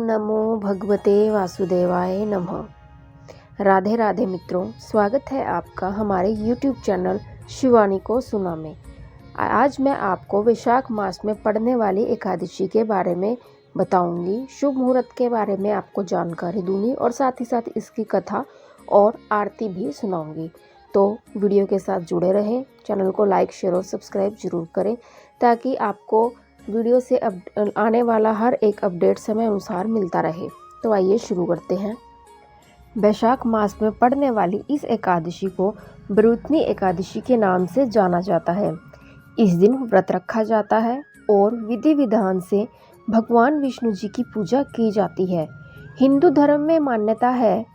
नमो भगवते वासुदेवाय नमः। राधे राधे मित्रों, स्वागत है आपका हमारे YouTube चैनल शिवानी को सुना में। आज मैं आपको वैशाख मास में पड़ने वाली एकादशी के बारे में बताऊंगी। शुभ मुहूर्त के बारे में आपको जानकारी दूंगी और साथ ही साथ इसकी कथा और आरती भी सुनाऊंगी। तो वीडियो के साथ जुड़े रहें। चैनल को लाइक, शेयर और सब्सक्राइब जरूर करें ताकि आपको वीडियो से आने वाला हर एक अपडेट समय अनुसार मिलता रहे। तो आइए शुरू करते हैं। वैशाख मास में पड़ने वाली इस एकादशी को ब्रूतनी एकादशी के नाम से जाना जाता है। इस दिन व्रत रखा जाता है और विधि विधान से भगवान विष्णु जी की पूजा की जाती है। हिंदू धर्म में मान्यता है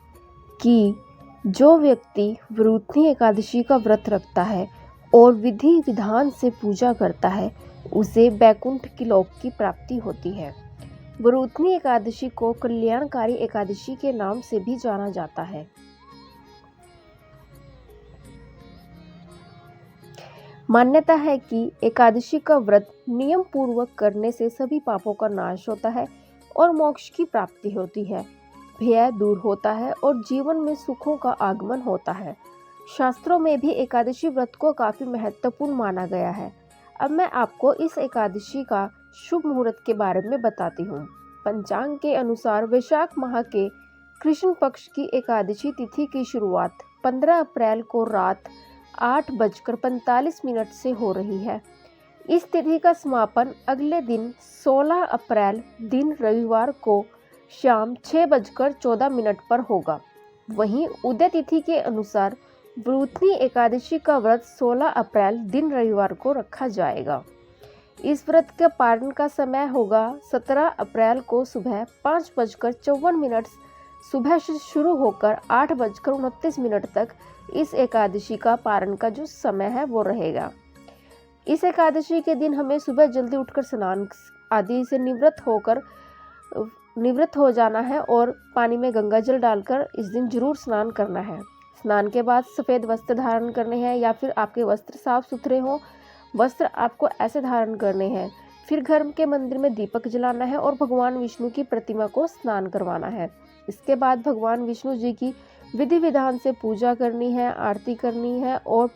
कि जो व्यक्ति ब्रूतनी एकादशी का व्रत रखता है और विधि विधान से पूजा करता है उसे बैकुंठ की लोक की प्राप्ति होती है। ब्रूतनी एकादशी को कल्याणकारी एकादशी के नाम से भी जाना जाता है। मान्यता है कि एकादशी का व्रत नियम पूर्वक करने से सभी पापों का नाश होता है और मोक्ष की प्राप्ति होती है, भय दूर होता है और जीवन में सुखों का आगमन होता है। शास्त्रों में भी एकादशी व्रत को काफी महत्वपूर्ण माना गया है। अब मैं आपको इस एकादशी का शुभ मुहूर्त के बारे में बताती हूँ। पंचांग के अनुसार वैशाख माह के कृष्ण पक्ष की एकादशी तिथि की शुरुआत 15 अप्रैल को रात 8:45 से हो रही है। इस तिथि का समापन अगले दिन 16 अप्रैल दिन रविवार को शाम 6:14 पर होगा। वहीं उदय तिथि के अनुसार ब्रूतनी एकादशी का व्रत 16 अप्रैल दिन रविवार को रखा जाएगा। इस व्रत के पारण का समय होगा 17 अप्रैल को सुबह 5:54 सुबह से शुरू होकर 8:29 तक इस एकादशी का पारण का जो समय है वो रहेगा। इस एकादशी के दिन हमें सुबह जल्दी उठकर स्नान आदि से निवृत्त हो जाना है और पानी में गंगा जल डालकर इस दिन जरूर स्नान करना है। स्नान के बाद सफ़ेद वस्त्र धारण करने हैं या फिर आपके वस्त्र साफ सुथरे हों, वस्त्र आपको ऐसे धारण करने हैं। फिर घर के मंदिर में दीपक जलाना है और भगवान विष्णु की प्रतिमा को स्नान करवाना है। इसके बाद भगवान विष्णु जी की विधि विधान से पूजा करनी है, आरती करनी है और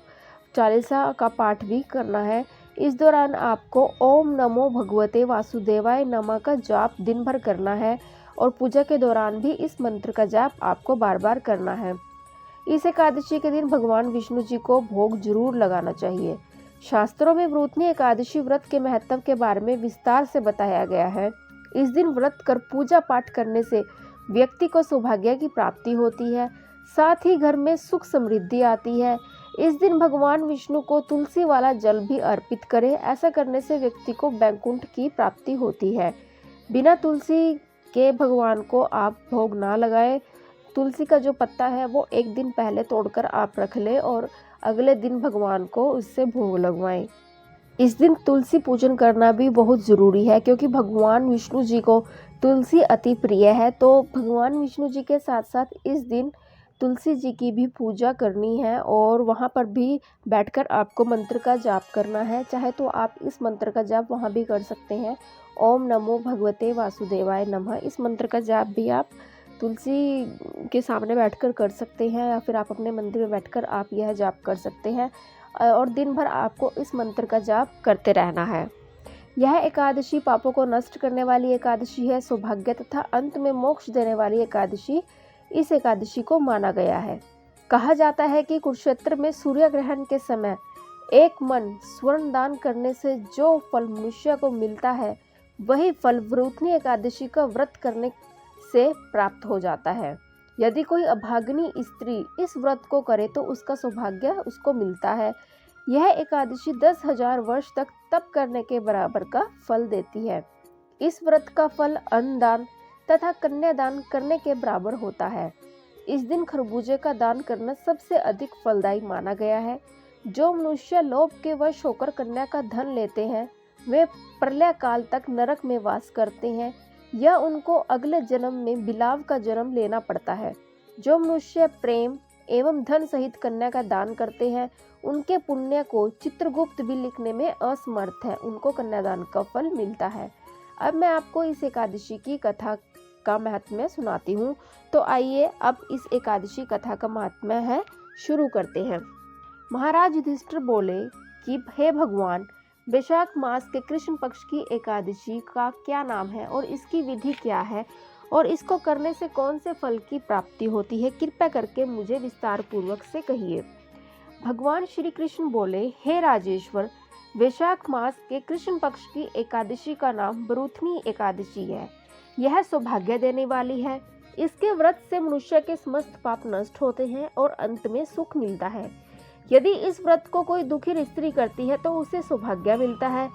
चालीसा का पाठ भी करना है। इस दौरान आपको ओम नमो भगवते वासुदेवाय नमः का जाप दिन भर करना है और पूजा के दौरान भी इस मंत्र का जाप आपको बार बार करना है। इस एकादशी के दिन भगवान विष्णु जी को भोग जरूर लगाना चाहिए। शास्त्रों में ब्रूतनी एकादशी व्रत के महत्व के बारे में विस्तार से बताया गया है। इस दिन व्रत कर पूजा पाठ करने से व्यक्ति को सौभाग्य की प्राप्ति होती है, साथ ही घर में सुख समृद्धि आती है। इस दिन भगवान विष्णु को तुलसी वाला जल भी अर्पित करें। ऐसा करने से व्यक्ति को बैकुंठ की प्राप्ति होती है। बिना तुलसी के भगवान को आप भोग ना लगाएं। तुलसी का जो पत्ता है वो एक दिन पहले तोड़कर आप रख लें और अगले दिन भगवान को उससे भोग लगवाएं। इस दिन तुलसी पूजन करना भी बहुत ज़रूरी है क्योंकि भगवान विष्णु जी को तुलसी अति प्रिय है। तो भगवान विष्णु जी के साथ साथ इस दिन तुलसी जी की भी पूजा करनी है और वहाँ पर भी बैठकर आपको मंत्र का जाप करना है। चाहे तो आप इस मंत्र का जाप वहाँ भी कर सकते हैं, ओम नमो भगवते वासुदेवाय नमः। इस मंत्र का जाप भी आप तुलसी के सामने बैठकर कर सकते हैं या फिर आप अपने मंदिर में बैठकर आप यह जाप कर सकते हैं और दिन भर आपको इस मंत्र का जाप करते रहना है। यह एकादशी पापों को नष्ट करने वाली एकादशी है, सौभाग्य तथा अंत में मोक्ष देने वाली एकादशी इस एकादशी को माना गया है। कहा जाता है कि कुरुक्षेत्र में सूर्य ग्रहण के समय एक मन स्वर्ण दान करने से जो फल मनुष्य को मिलता है वही फल ब्रूतनी एकादशी का व्रत करने से प्राप्त हो जाता है। यदि कोई अभागिनी स्त्री इस व्रत को करे तो उसका सौभाग्य उसको मिलता है। यह एकादशी 10,000 वर्ष तक तप करने के बराबर का फल देती है। इस व्रत का फल अन्नदान तथा कन्यादान करने के बराबर होता है। इस दिन खरबूजे का दान करना सबसे अधिक फलदायी माना गया है। जो मनुष्य लोभ के वश होकर कन्या का धन लेते हैं वे प्रलय काल तक नरक में वास करते हैं या उनको अगले जन्म में बिलाव का जन्म लेना पड़ता है। जो मनुष्य प्रेम एवं धन सहित कन्या का दान करते हैं उनके पुण्य को चित्रगुप्त भी लिखने में असमर्थ है, उनको कन्यादान का फल मिलता है। अब मैं आपको इस एकादशी की कथा का महात्म्य सुनाती हूँ। तो आइए अब इस एकादशी कथा का महात्म्य है शुरू करते हैं। महाराज युधिष्ठिर बोले कि हे भगवान, वैशाख मास के कृष्ण पक्ष की एकादशी का क्या नाम है और इसकी विधि क्या है और इसको करने से कौन से फल की प्राप्ति होती है, कृपया करके मुझे विस्तार पूर्वक से कहिए। भगवान श्री कृष्ण बोले, हे राजेश्वर, वैशाख मास के कृष्ण पक्ष की एकादशी का नाम बरूथनी एकादशी है। यह सौभाग्य देने वाली है। इसके व्रत से मनुष्य के समस्त पाप नष्ट होते हैं और अंत में सुख मिलता है। यदि इस व्रत को कोई दुखी स्त्री करती है तो उसे सौभाग्य मिलता है।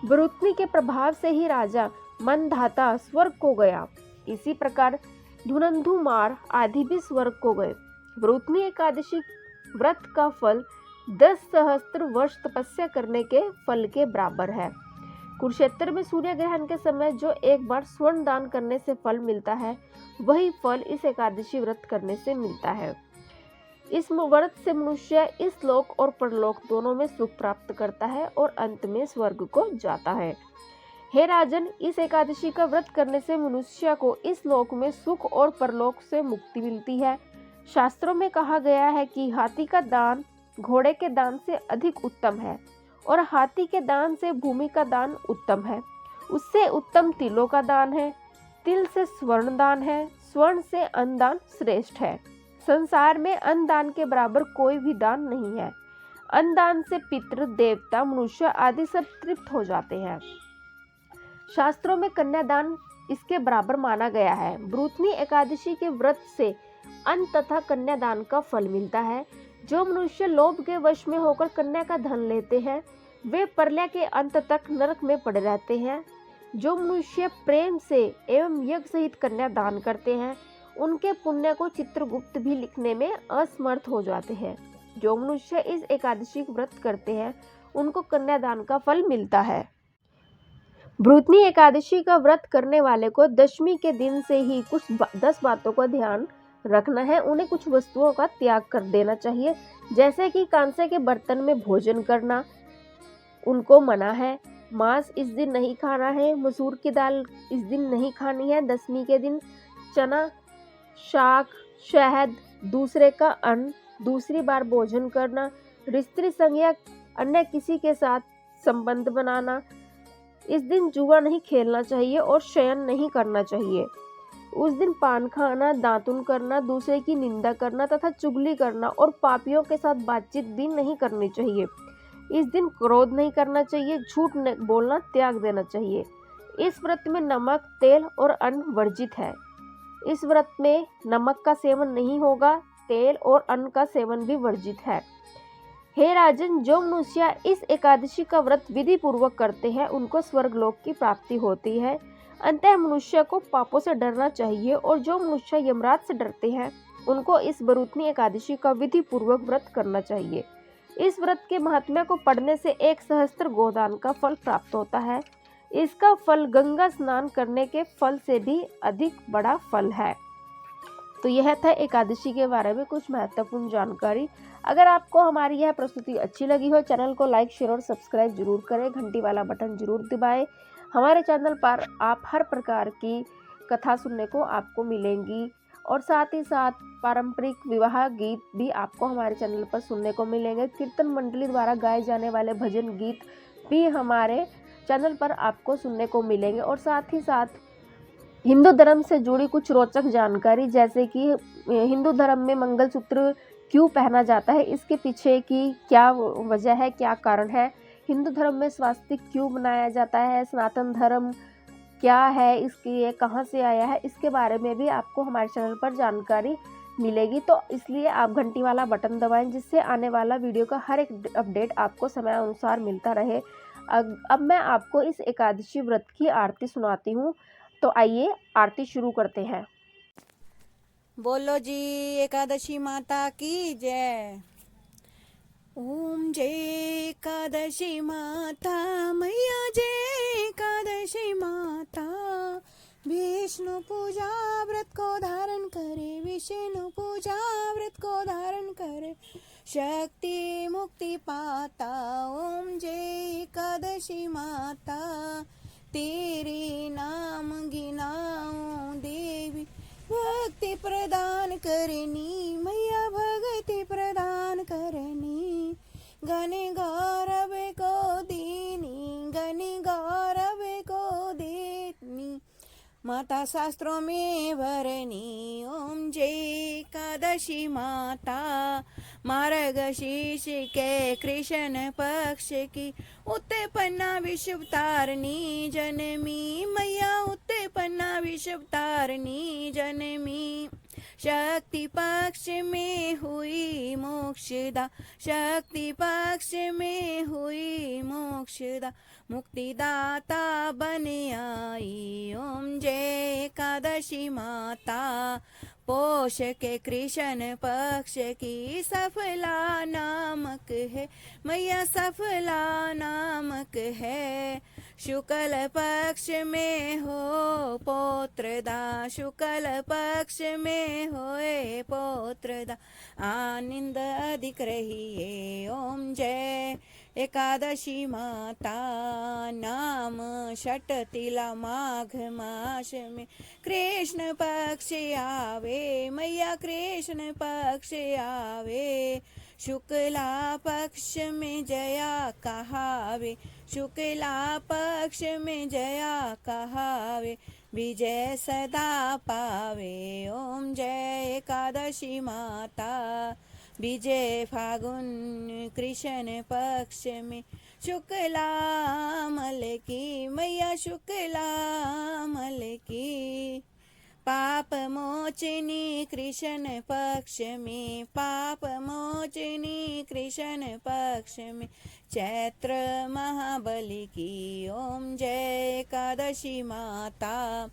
बरूथनी के प्रभाव से ही राजा मनधाता स्वर्ग को गया। इसी प्रकार धुनंधुमार आदि भी स्वर्ग को गए। बरूथनी एकादशी व्रत का फल 10 सहस्त्र वर्ष तपस्या करने के फल के बराबर है। कुरुक्षेत्र में सूर्य ग्रहण के समय जो एक बार स्वर्ण दान करने से फल मिलता है, वही फल इस एकादशी व्रत करने से मिलता है। इस व्रत से मनुष्य इस लोक और परलोक दोनों में सुख प्राप्त करता है और अंत में स्वर्ग को जाता है। हे राजन, इस एकादशी का व्रत करने से मनुष्य को इस लोक में सुख और परलोक से मुक्ति मिलती है। शास्त्रों में कहा गया है कि हाथी का दान घोड़े के दान से अधिक उत्तम है और हाथी के दान से भूमि का दान उत्तम है। उससे उत्तम तिलों का दान है। तिल से स्वर्ण दान है। स्वर्ण से अन्न दान श्रेष्ठ है। संसार में अन्न दान के बराबर कोई भी दान नहीं है। अन्न दान से पितृ, देवता, मनुष्य आदि सब तृप्त हो जाते हैं। शास्त्रों में कन्यादान इसके बराबर माना गया है। बरूथनी एकादशी के व्रत से अन्न तथा कन्यादान का फल मिलता है। जो मनुष्य लोभ के वश में होकर कन्या का धन लेते हैं, वे प्रलय के अंत तक नरक में पड़े रहते हैं। जो मनुष्य प्रेम से एवं यज्ञ सहित कन्या दान करते हैं, उनके पुण्य को चित्रगुप्त भी लिखने में असमर्थ हो जाते हैं। जो मनुष्य इस एकादशी व्रत करते हैं, उनको कन्यादान का फल मिलता है। बरूथनी एकादशी का व्रत करने वाले को दशमी के दिन से ही कुछ 10 बातों का ध्यान रखना है। उन्हें कुछ वस्तुओं का त्याग कर देना चाहिए, जैसे कि कांसे के बर्तन में भोजन करना उनको मना है। मांस इस दिन नहीं खाना है। मसूर की दाल इस दिन नहीं खानी है। दशमी के दिन चना, शाक, शहद, दूसरे का अन्न, दूसरी बार भोजन करना, स्त्री संग या अन्य किसी के साथ संबंध बनाना। इस दिन जुआ नहीं खेलना चाहिए और शयन नहीं करना चाहिए। उस दिन पान खाना, दातुन करना, दूसरे की निंदा करना तथा चुगली करना और पापियों के साथ बातचीत भी नहीं करनी चाहिए। इस दिन क्रोध नहीं करना चाहिए। झूठ बोलना त्याग देना चाहिए। इस व्रत में नमक, तेल और अन्न वर्जित है। इस व्रत में नमक का सेवन नहीं होगा। तेल और अन्न का सेवन भी वर्जित है। हे राजन, जो मनुष्य इस एकादशी का व्रत विधि पूर्वक करते हैं, उनको स्वर्गलोक की प्राप्ति होती है। अंततः मनुष्य को पापों से डरना चाहिए और जो मनुष्य यमराज से डरते हैं, उनको इस बरूथनी एकादशी का विधि पूर्वक व्रत करना चाहिए। इस व्रत के महात्म्य को पढ़ने से 1 सहस्त्र गोदान का फल प्राप्त होता है। इसका फल गंगा स्नान करने के फल से भी अधिक बड़ा फल है। तो यह था एकादशी के बारे में कुछ महत्वपूर्ण जानकारी। अगर आपको हमारी यह प्रस्तुति अच्छी लगी हो, चैनल को लाइक, शेयर और सब्सक्राइब जरूर करें। घंटी वाला बटन जरूर दबाएं। हमारे चैनल पर आप हर प्रकार की कथा सुनने को आपको मिलेंगी और साथ ही साथ पारंपरिक विवाह गीत भी आपको हमारे चैनल पर सुनने को मिलेंगे। कीर्तन मंडली द्वारा गाए जाने वाले भजन गीत भी हमारे चैनल पर आपको सुनने को मिलेंगे और साथ ही साथ हिंदू धर्म से जुड़ी कुछ रोचक जानकारी, जैसे कि हिंदू धर्म में मंगलसूत्र क्यों पहना जाता है, इसके पीछे की क्या वजह है, क्या कारण है, हिंदू धर्म में स्वास्तिक क्यों बनाया जाता है, सनातन धर्म क्या है, इसकी ये कहाँ से आया है, इसके बारे में भी आपको हमारे चैनल पर जानकारी मिलेगी। तो इसलिए आप घंटी वाला बटन दबाएं, जिससे आने वाला वीडियो का हर एक अपडेट आपको समय अनुसार मिलता रहे। अब मैं आपको इस एकादशी व्रत की आरती सुनाती हूँ। तो आइए आरती शुरू करते हैं। बोलो जी एकादशी माता की जय। ओम जय एकादशी माता मैया, जय एकादशी माता। विष्णु पूजा व्रत को धारण करे, विष्णु पूजा व्रत को धारण करे, शक्ति मुक्ति पाता। ओम जय एकादशी माता, तेरे नाम गिनाऊं, दे प्रदान करनी, मैया भगति प्रदान करनी। गनि गौरव को दीनी, गनि गौरव को देनी, माता शास्त्रों में भरनी। ओम जय एकादशी माता, मार्गशीर्ष के कृष्ण पक्ष की उत्पन्ना विश्व तारणी जनमी, मैया उत्पन्ना विश्व तारणी जनमी। शक्ति पक्ष में हुई मोक्षदा, शक्ति पक्ष में हुई मोक्षदा, मुक्तिदाता बन आई। ओम जय एकादशी माता, पोष के कृष्ण पक्ष की सफला नामक है, मैया सफला नामक है। शुक्ल पक्ष में हो पौत्रदा, शुक्ल पक्ष में होए पौत्रदा, आनंद अधिक रहिए। ओम जय एकादशी माता, नाम षटतिला माघ मास में कृष्ण पक्ष आवे, मैया कृष्ण पक्ष आवे। शुक्ला पक्ष में जया कहावे, शुक्ला पक्ष में जया कहावे, विजय सदा पावे। ओम जय एकादशी माता, विजय फागुन कृष्ण पक्ष में शुक्ला मल की, मैया शुक्ला मल की। पाप मोचनी कृष्ण पक्ष में, पाप मोचनी कृष्ण पक्ष में चैत्र महाबली की। ओम जय एकादशी माता,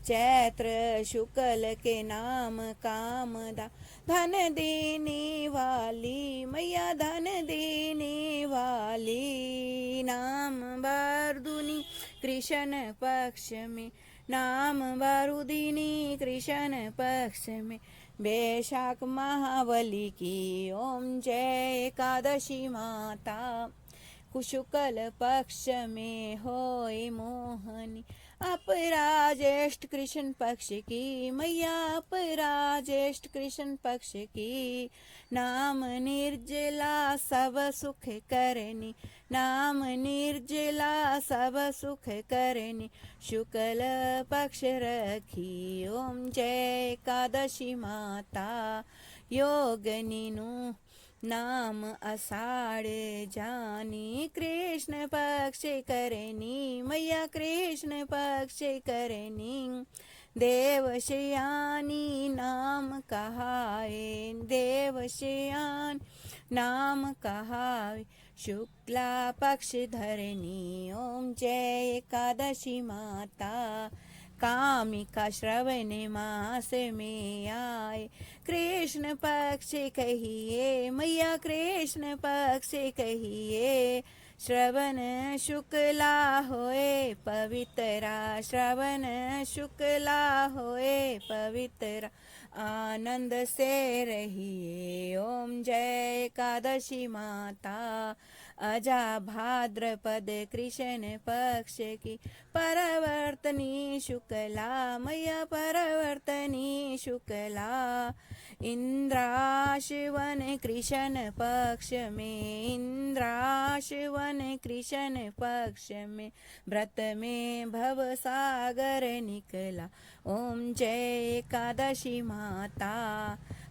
चैत्र शुक्ल के नाम कामदा, धन देने वाली, मैया धन देने वाली। नाम बारदुनी कृष्ण पक्ष में, नाम बारुदिनी कृष्ण पक्ष में बैशाख महाबली की। ओम जय एकादशी माता, शुक्ल पक्ष में होए मोहनी, अपराजेष्ठ कृष्ण पक्ष की, मैया अपराजेष्ठ कृष्ण पक्ष की। नाम निर्जला सब सुख करनी, नाम निर्जला सब सुख करनी, शुक्ल पक्ष रखी। ओम जय एकादशी माता, योगनिनु नाम आषाढ़ जानी, कृष्ण पक्ष करनी, मैया कृष्ण पक्ष करनी। देवशयानी नाम कहाए, देवशयान नाम कहाए, शुक्ला पक्ष धरनी। ओम जय एकादशी माता, कामिका श्रवण मास में आए, कृष्ण पक्ष कहिए, मैया कृष्ण पक्ष कहिए। श्रवण शुक्ला होए पवित्रा, श्रवण शुक्ला होए पवित्रा, आनंद से रहिए। ओम जय एकादशी माता, अजा भाद्रपद कृष्ण पक्ष की परवर्तनी शुक्ला, मैया परवर्तनी शुक्ला। इंद्राश्वन कृष्ण पक्ष में, इंद्राश्वन कृष्ण पक्ष में व्रत में भव सागर निकला। ओम जय एकादशी माता,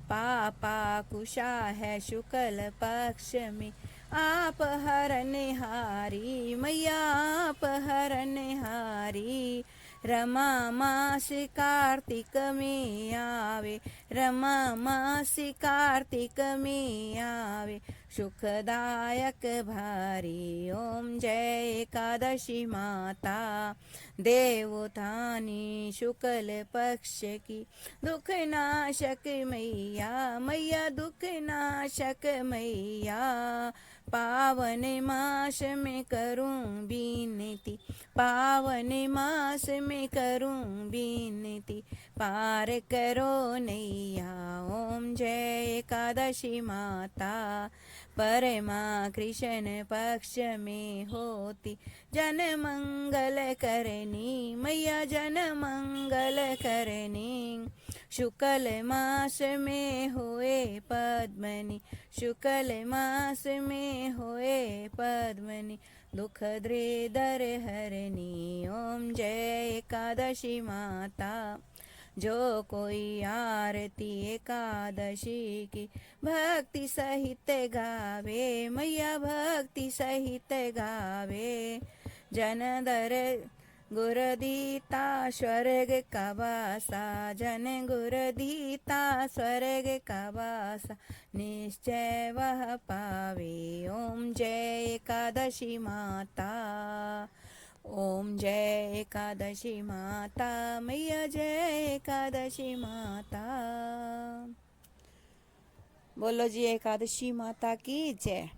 पापा कुशा है शुक्ल पक्ष में, आप हरनहारी, मैया आप हरनहारी। रमा मास कार्तिक में आवे, रमा मास कार्तिक में आवे, सुखदायक भारी। ओम जय एकादशी माता, देवोत्थानी शुक्ल पक्ष की दुख नाशक मैया, मैया दुख नाशक मैया। पावन मास में करूं बीनती, पावन मास में करूं बीनती, पार करो नैया। ओम जय एकादशी माता, परमा कृष्ण पक्ष में होती जन मंगल करनी, मैया जन मंगल करनी। शुक्ल मास में होए पद्मनि, शुक्ल मास में होए पद्मनि, दुख द्रे दर हरनी। ओम जय एकादशी माता। जो कोई आरती एकादशी की भक्ति सहित गावे, मैया भक्ति सहित गावे, जन दर गुर दीता स्वर्ग का वासा, जन गुर दीता स्वर्ग का वासा, निश्चय वह पावे। ओम जय एकादशी माता, ओम जय एकादशी माता, मैया जय एकादशी माता। बोलो जी एकादशी माता की जय।